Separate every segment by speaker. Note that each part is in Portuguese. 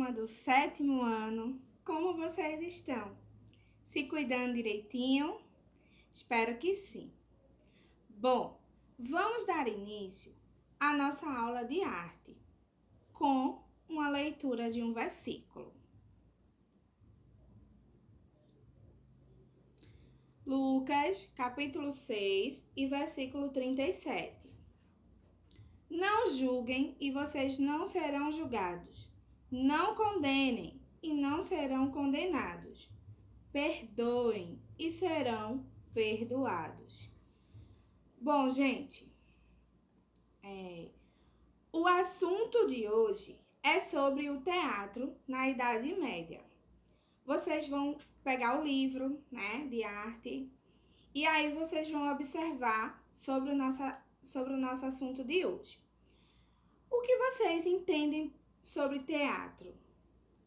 Speaker 1: turma do 7º ano, como vocês estão? Se cuidando direitinho? Espero que sim. Bom, vamos dar início à nossa aula de arte com uma leitura de um versículo. Lucas, capítulo 6 e versículo 37. Não julguem e vocês não serão julgados. Não condenem e não serão condenados. Perdoem e serão perdoados. Bom, gente, o assunto de hoje é sobre o teatro na Idade Média. Vocês vão pegar o livro, de arte, e aí vocês vão observar sobre o nosso assunto de hoje. O que vocês entendem sobre teatro?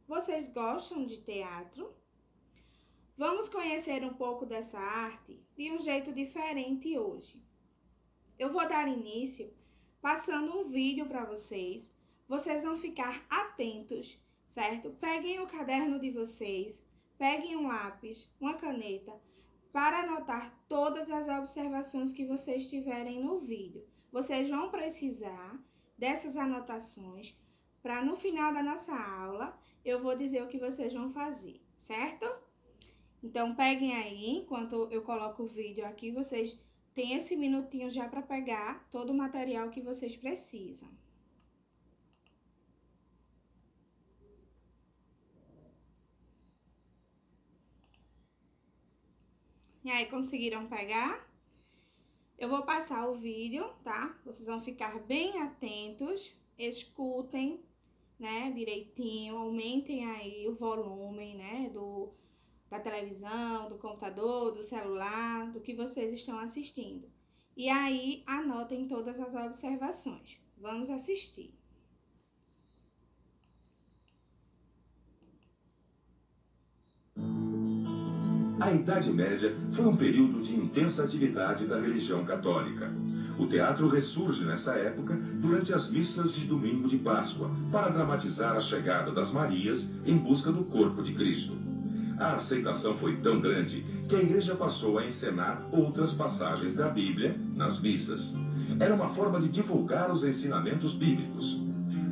Speaker 1: Vocês gostam de teatro? Vamos conhecer um pouco dessa arte de um jeito diferente hoje. Eu vou dar início passando um vídeo para vocês. Vocês vão ficar atentos, certo? Peguem o caderno de vocês, peguem um lápis, uma caneta, para anotar todas as observações que vocês tiverem no vídeo. Vocês vão precisar dessas anotações para no final da nossa aula eu vou dizer o que vocês vão fazer, certo? Então peguem aí, enquanto eu coloco o vídeo aqui, vocês têm esse minutinho já para pegar todo o material que vocês precisam. E aí, conseguiram pegar? Eu vou passar o vídeo, tá? Vocês vão ficar bem atentos, escutem, direitinho, aumentem aí o volume, da televisão, do computador, do celular, do que vocês estão assistindo. E aí, anotem todas as observações. Vamos assistir.
Speaker 2: A Idade Média foi um período de intensa atividade da religião católica. O teatro ressurge nessa época durante as missas de domingo de Páscoa, para dramatizar a chegada das Marias em busca do corpo de Cristo. A aceitação foi tão grande que a igreja passou a encenar outras passagens da Bíblia nas missas. Era uma forma de divulgar os ensinamentos bíblicos.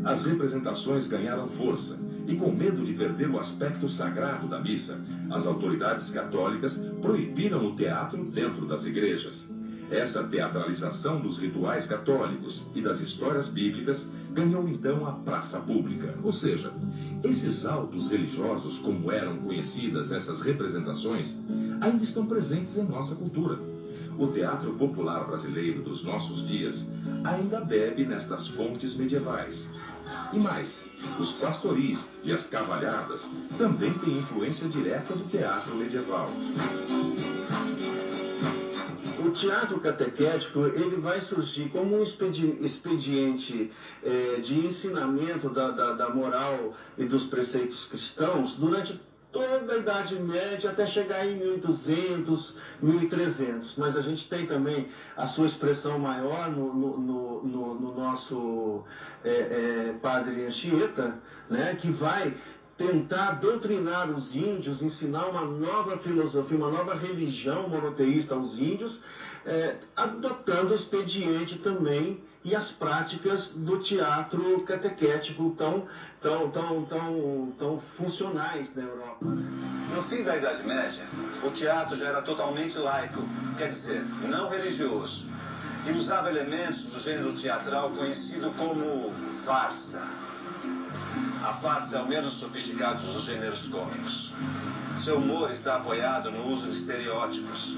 Speaker 2: As representações ganharam força e, com medo de perder o aspecto sagrado da missa, as autoridades católicas proibiram o teatro dentro das igrejas. Essa teatralização dos rituais católicos e das histórias bíblicas ganhou então a praça pública. Ou seja, esses autos religiosos, como eram conhecidas essas representações, ainda estão presentes em nossa cultura. O teatro popular brasileiro dos nossos dias ainda bebe nestas fontes medievais. E mais, os pastoris e as cavalhadas também têm influência direta do teatro medieval.
Speaker 3: O teatro catequético ele vai surgir como um expediente de ensinamento da moral e dos preceitos cristãos durante toda a Idade Média até chegar em 1200, 1300. Mas a gente tem também a sua expressão maior no nosso padre Anchieta, que vai tentar doutrinar os índios, ensinar uma nova filosofia, uma nova religião monoteísta aos índios, adotando o expediente também e as práticas do teatro catequético tão funcionais na Europa.
Speaker 4: No fim da Idade Média, o teatro já era totalmente laico, quer dizer, não religioso, e usava elementos do gênero teatral conhecido como farsa. A farsa é o menos sofisticado dos gêneros cômicos. Seu humor está apoiado no uso de estereótipos.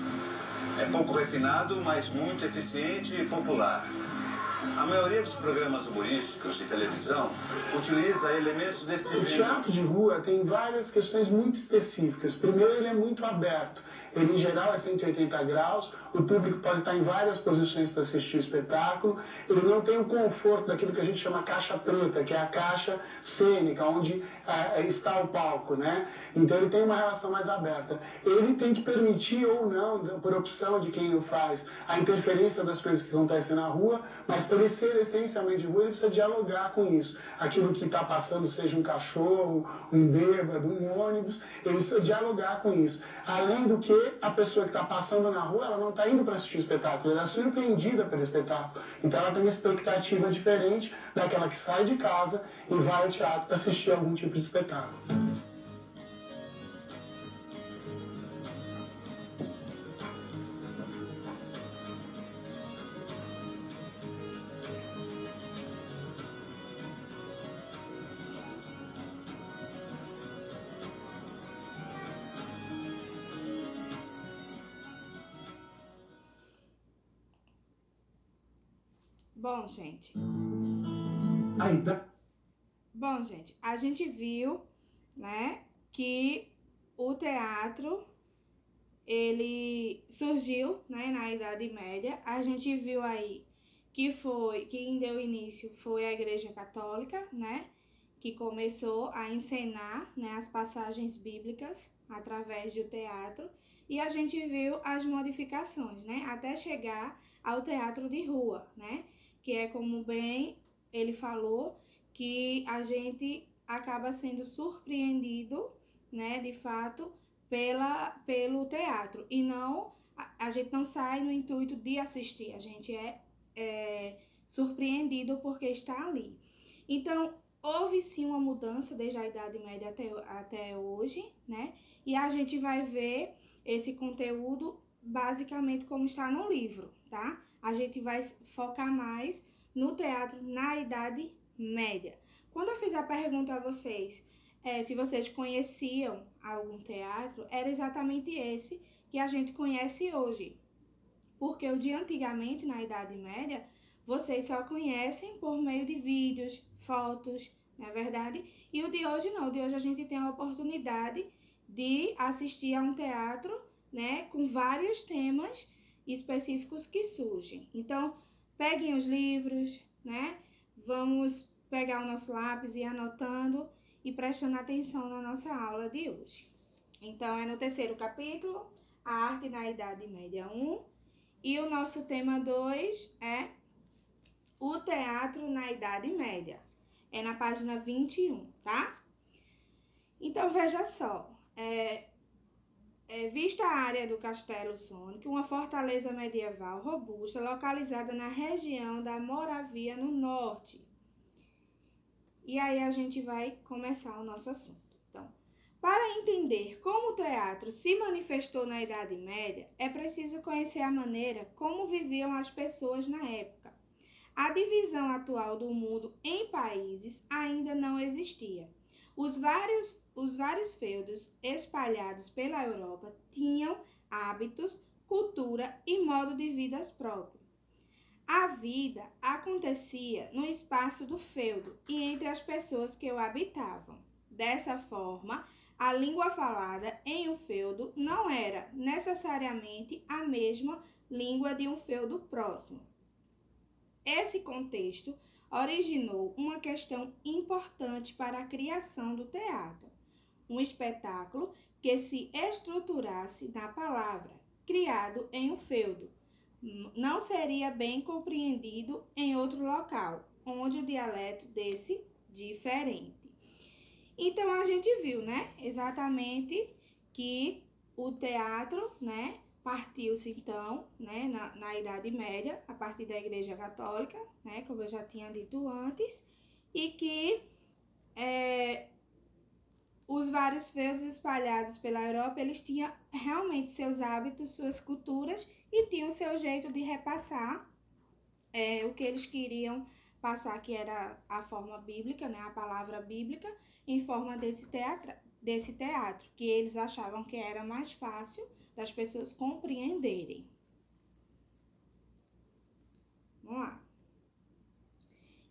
Speaker 4: É pouco refinado, mas muito eficiente e popular. A maioria dos programas humorísticos de televisão utiliza elementos deste
Speaker 5: O
Speaker 4: gênero.
Speaker 5: teatro de rua tem várias questões muito específicas. Primeiro, ele é muito aberto. Ele, em geral, é 180 graus, o público pode estar em várias posições para assistir o espetáculo, ele não tem o conforto daquilo que a gente chama caixa preta, que é a caixa cênica, onde está o palco, né? Então ele tem uma relação mais aberta. Ele tem que permitir ou não, por opção de quem o faz, a interferência das coisas que acontecem na rua, mas para ele ser essencialmente rua, ele precisa dialogar com isso. Aquilo que está passando, seja um cachorro, um bêbado, um ônibus, ele precisa dialogar com isso. Além do que, a pessoa que está passando na rua, ela não está indo para assistir o espetáculo, ela é surpreendida pelo espetáculo. Então ela tem uma expectativa diferente daquela que sai de casa e vai ao teatro para assistir algum tipo de espetáculo.
Speaker 1: Bom, gente, a gente viu, né, que o teatro, ele surgiu, né, na Idade Média. A gente viu aí que quem deu início foi a Igreja Católica, né, que começou a encenar, né, as passagens bíblicas através do teatro. E a gente viu as modificações, né, até chegar ao teatro de rua, né, que é como bem ele falou, que a gente acaba sendo surpreendido, né, de fato, pelo teatro. E não, a gente não sai no intuito de assistir, a gente é surpreendido porque está ali. Então, houve sim uma mudança desde a Idade Média até hoje, né, e a gente vai ver esse conteúdo basicamente como está no livro, tá? A gente vai focar mais no teatro na Idade Média. Quando eu fiz a pergunta a vocês, se vocês conheciam algum teatro, era exatamente esse que a gente conhece hoje. Porque o de antigamente, na Idade Média, vocês só conhecem por meio de vídeos, fotos, não é verdade? E o de hoje não, o de hoje a gente tem a oportunidade de assistir a um teatro, né, com vários temas específicos que surgem. Então, peguem os livros, né? Vamos pegar o nosso lápis e ir anotando e prestando atenção na nossa aula de hoje. Então, é no terceiro capítulo, a arte na Idade Média 1, e o nosso tema 2 é o teatro na Idade Média. É na página 21, tá? Então, veja só, vista a área do Castelo Sônico, uma fortaleza medieval robusta localizada na região da Moravia, no norte. E aí a gente vai começar o nosso assunto. Então, para entender como o teatro se manifestou na Idade Média, é preciso conhecer a maneira como viviam as pessoas na época. A divisão atual do mundo em países ainda não existia. Os vários feudos espalhados pela Europa tinham hábitos, cultura e modo de vida próprios. A vida acontecia no espaço do feudo e entre as pessoas que o habitavam. Dessa forma, a língua falada em um feudo não era necessariamente a mesma língua de um feudo próximo. Esse contexto originou uma questão importante para a criação do teatro, um espetáculo que se estruturasse na palavra, criado em um feudo. Não seria bem compreendido em outro local, onde o dialeto desse diferente. Então, a gente viu, né, exatamente que o teatro, né, partiu-se então, né, na Idade Média, a partir da Igreja Católica, né, como eu já tinha dito antes, e que os vários feudos espalhados pela Europa, eles tinham realmente seus hábitos, suas culturas e tinham seu jeito de repassar o que eles queriam passar, que era a forma bíblica, né, a palavra bíblica, em forma desse teatro, que eles achavam que era mais fácil das pessoas compreenderem. Vamos lá.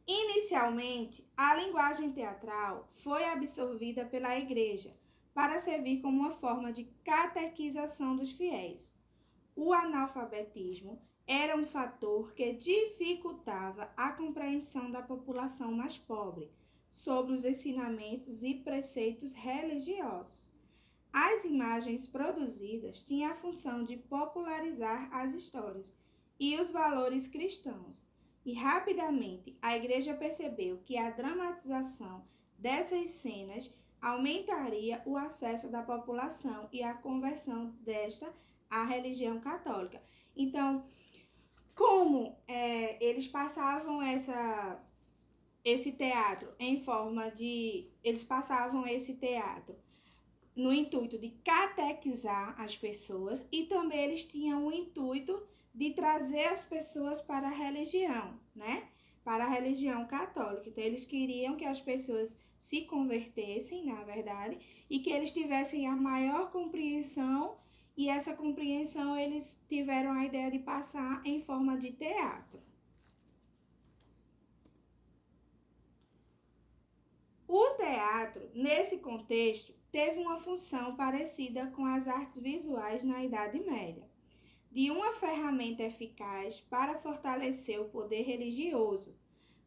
Speaker 1: Inicialmente, a linguagem teatral foi absorvida pela Igreja para servir como uma forma de catequização dos fiéis. O analfabetismo era um fator que dificultava a compreensão da população mais pobre sobre os ensinamentos e preceitos religiosos. As imagens produzidas tinham a função de popularizar as histórias e os valores cristãos, e rapidamente a Igreja percebeu que a dramatização dessas cenas aumentaria o acesso da população e a conversão desta à religião católica. Então, como eles passavam esse teatro em forma de... Eles passavam esse teatro no intuito de catequizar as pessoas, e também eles tinham o intuito de trazer as pessoas para a religião, né? Para a religião católica. Então, eles queriam que as pessoas se convertessem, na verdade, e que eles tivessem a maior compreensão, e essa compreensão eles tiveram a ideia de passar em forma de teatro. O teatro, nesse contexto, teve uma função parecida com as artes visuais na Idade Média, de uma ferramenta eficaz para fortalecer o poder religioso.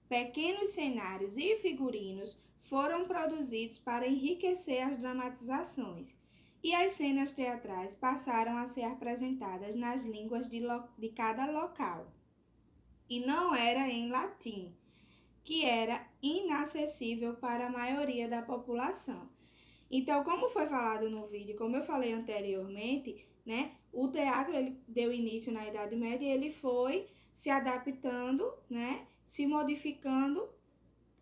Speaker 1: Pequenos cenários e figurinos foram produzidos para enriquecer as dramatizações, e as cenas teatrais passaram a ser apresentadas nas línguas de cada local. E não era em latim, que era inacessível para a maioria da população. Então, como foi falado no vídeo, como eu falei anteriormente, né, o teatro ele deu início na Idade Média e ele foi se adaptando, né, se modificando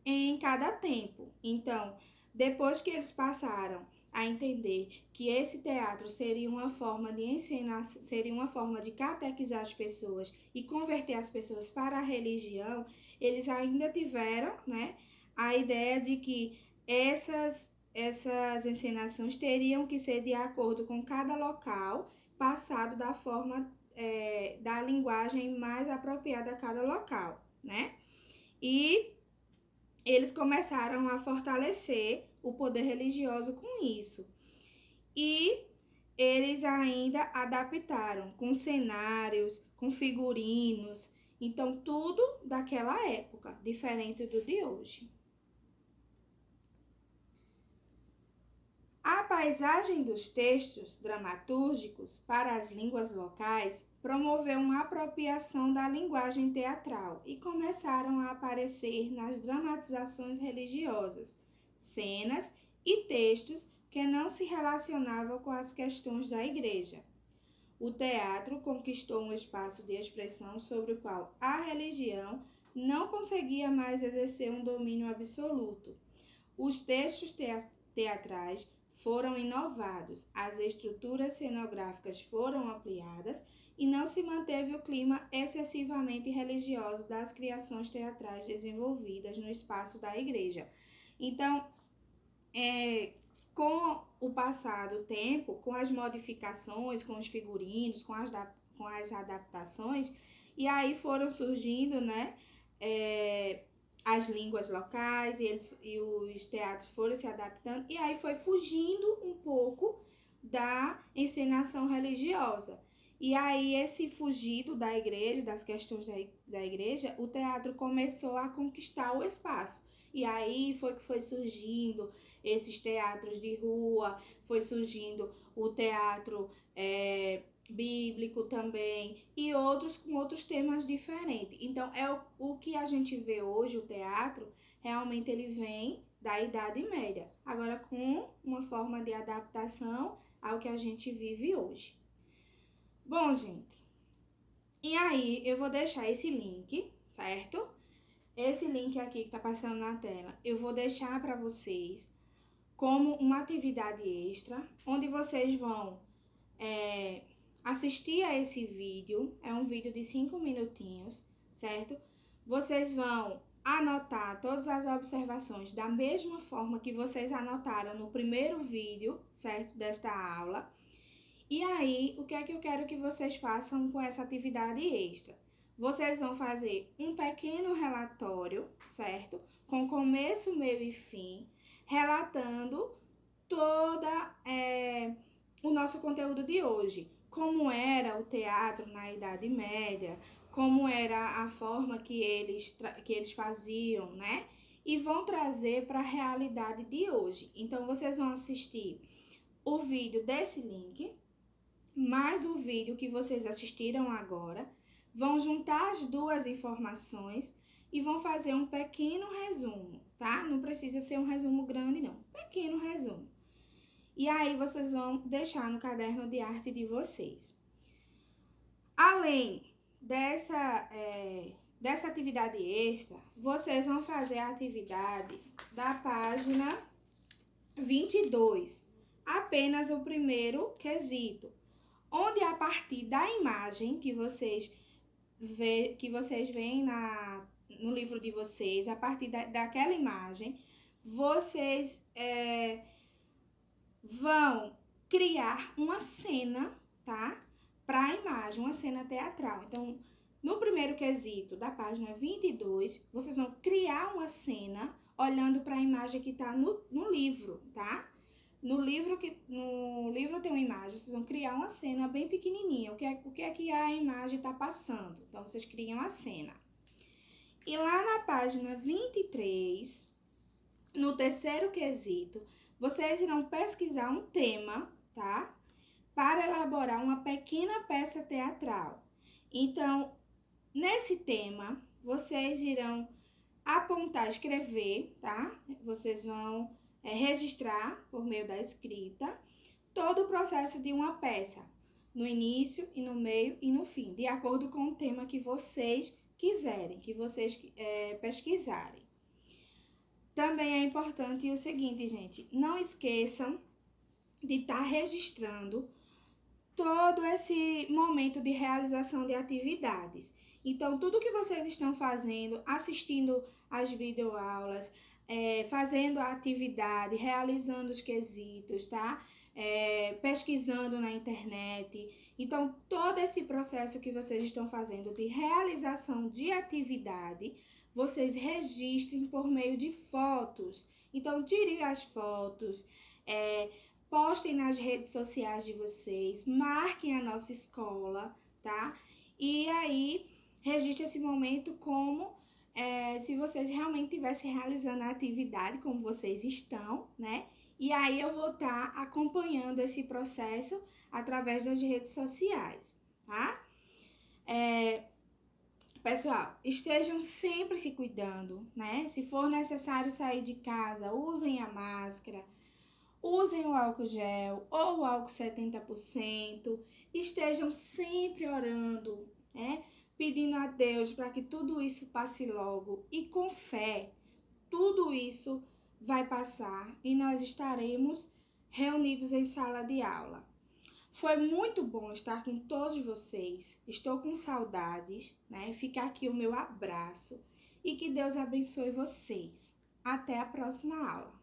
Speaker 1: em cada tempo. Então, depois que eles passaram a entender que esse teatro seria uma forma de ensinar, seria uma forma de catequizar as pessoas e converter as pessoas para a religião, eles ainda tiveram, né, a ideia de que essas encenações teriam que ser de acordo com cada local, passado da forma, da linguagem mais apropriada a cada local, né? E eles começaram a fortalecer o poder religioso com isso. E eles ainda adaptaram com cenários, com figurinos, então tudo daquela época, diferente do de hoje. A paisagem dos textos dramatúrgicos para as línguas locais promoveu uma apropriação da linguagem teatral e começaram a aparecer nas dramatizações religiosas cenas e textos que não se relacionavam com as questões da igreja. O teatro conquistou um espaço de expressão sobre o qual a religião não conseguia mais exercer um domínio absoluto. Os textos teatrais foram inovados, as estruturas cenográficas foram ampliadas e não se manteve o clima excessivamente religioso das criações teatrais desenvolvidas no espaço da igreja. Então, com o passar do tempo, com as modificações, com os figurinos, com as adaptações, e aí foram surgindo, né, as línguas locais e os teatros foram se adaptando, e aí foi fugindo um pouco da encenação religiosa. E aí esse fugido da igreja, das questões da igreja, o teatro começou a conquistar o espaço. E aí foi que foi surgindo esses teatros de rua, foi surgindo o teatro bíblico também, e outros com outros temas diferentes. Então, o que a gente vê hoje, o teatro, realmente ele vem da Idade Média, agora com uma forma de adaptação ao que a gente vive hoje. Bom, gente, e aí eu vou deixar esse link, certo? Esse link aqui que tá passando na tela, eu vou deixar para vocês como uma atividade extra, onde vocês vão assistir a esse vídeo. É um vídeo de 5 minutinhos, certo? Vocês vão anotar todas as observações da mesma forma que vocês anotaram no primeiro vídeo, certo? Desta aula. E aí, o que é que eu quero que vocês façam com essa atividade extra? Vocês vão fazer um pequeno relatório, certo? Com começo, meio e fim, relatando o nosso conteúdo de hoje. Como era o teatro na Idade Média, como era a forma que eles faziam, né? E vão trazer para a realidade de hoje. Então, vocês vão assistir o vídeo desse link, mais o vídeo que vocês assistiram agora, vão juntar as duas informações e vão fazer um pequeno resumo, tá? Não precisa ser um resumo grande, não. Pequeno resumo. E aí, vocês vão deixar no caderno de arte de vocês. Além dessa atividade extra, vocês vão fazer a atividade da página 22, apenas o primeiro quesito, onde a partir da imagem que vocês veem no livro de vocês, a partir daquela imagem, vocês vão criar uma cena, tá? Para a imagem, uma cena teatral. Então, no primeiro quesito da página 22, vocês vão criar uma cena olhando para a imagem que está no livro, tá? No livro tem uma imagem, vocês vão criar uma cena bem pequenininha, o que é que a imagem está passando. Então, vocês criam a cena. E lá na página 23, no terceiro quesito, vocês irão pesquisar um tema, tá? Para elaborar uma pequena peça teatral. Então, nesse tema, vocês irão apontar, escrever, tá? Vocês vão registrar, por meio da escrita, todo o processo de uma peça, no início, e no meio e no fim, de acordo com o tema que vocês quiserem, que vocês pesquisarem. Também é importante o seguinte, gente, não esqueçam de estar registrando todo esse momento de realização de atividades. Então, tudo que vocês estão fazendo, assistindo às videoaulas, fazendo a atividade, realizando os quesitos, tá? Pesquisando na internet. Então, todo esse processo que vocês estão fazendo de realização de atividade, vocês registrem por meio de fotos. Então, tirem as fotos, postem nas redes sociais de vocês, marquem a nossa escola, tá? E aí, registre esse momento como se vocês realmente estivessem realizando a atividade, como vocês estão, né? E aí, eu vou estar acompanhando esse processo através das redes sociais, tá? Pessoal, estejam sempre se cuidando, né? Se for necessário sair de casa, usem a máscara, usem o álcool gel ou o álcool 70%, estejam sempre orando, né? Pedindo a Deus para que tudo isso passe logo e com fé, tudo isso vai passar e nós estaremos reunidos em sala de aula. Foi muito bom estar com todos vocês, estou com saudades, né? Fica aqui o meu abraço e que Deus abençoe vocês. Até a próxima aula.